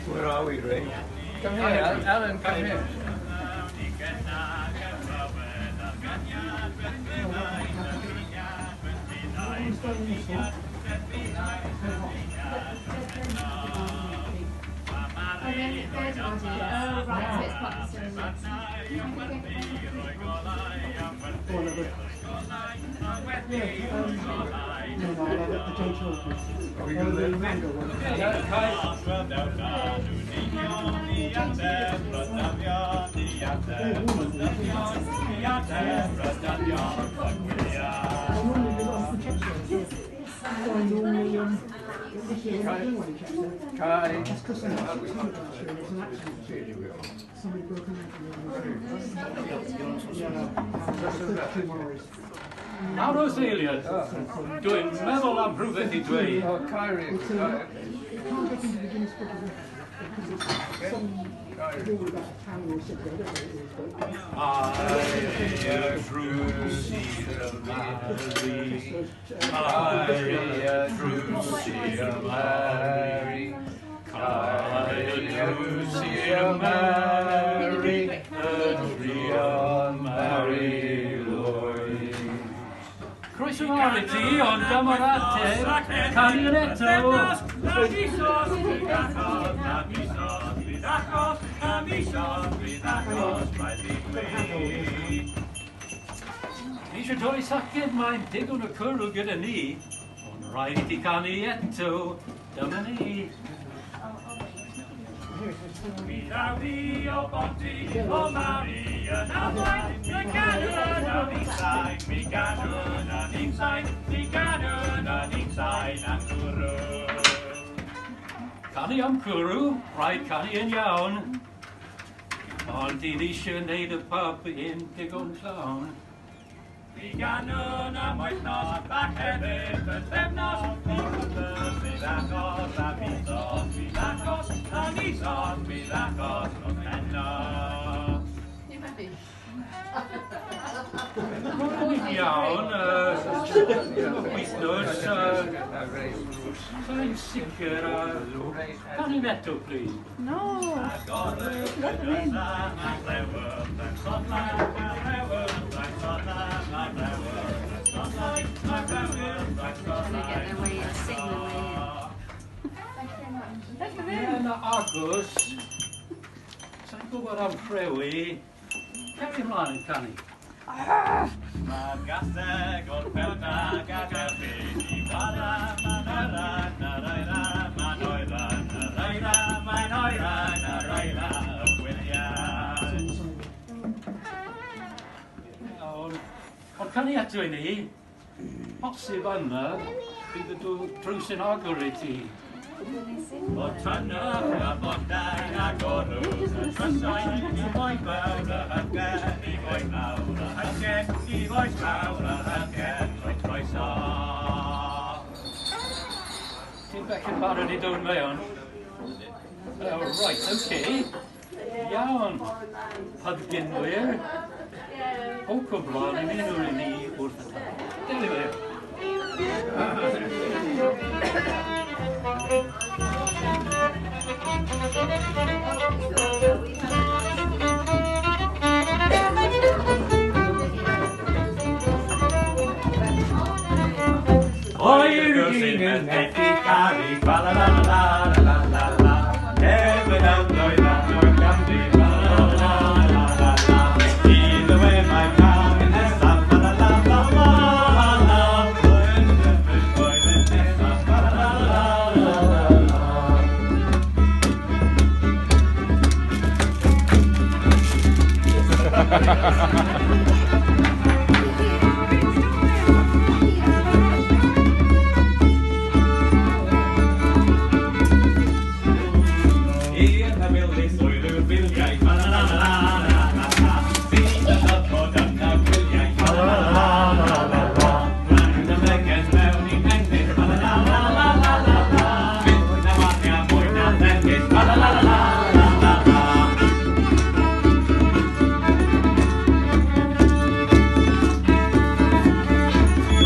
Where are we, Ray? Come here, Alan, come here. Nawr o Seiliad, dwi'n meddwl am rhywbeth I dweud. Oh, Kyrie. Croeso mawr I ti, ond dyma'r ateb, canu yn eto. Ni eisiau doi saced, mae'n digon o cwrw gyda ni, ond rhaid I ti canu eto, dyma ni. Mi ddaw ni o bonti, o mari yn amlaen, mi ganwn yn un sain, mi ganwn yn un sain, mi ganwn yn un sain am cwrw. Canu am cwrw, rhaid canu yn iawn, ond I eisiau wneud y pub yn digon llawn. Mi ganwn am wythnos ac hefyd yn ddefnos, mi gwybod bydd agos a misos, bydd agos a misos, bydd agos o pennos. Iawn, wythnos, sa'n sicr, can I eto, please? No. Yn agos, sa'n gwybod am rhewi, cefn ymlaen yn canu. Mae gaseg o'r Pwnc ac erbyn I wara, mae'n oeran, yr oeran, mae'n oeran, yr oeran, mae'n oeran, yr oeran, y gwyliau. Iawn, ond canu eto I ni, posib yna, bydd y drws yn agor I ti. O tynnwch y blodau a gorw, y trysau I foi mawr y hygen, I foi mawr y hygen, I foi mawr y hygen, roedd croeso. Ti'n bec yn barod I dod mewn? Oh, right, okay. Iawn. Hyddgenwyr. Pwnc o blaen yn un o'r ni wrth y tân. Delio. Oer yw'n methu caru, la la la la.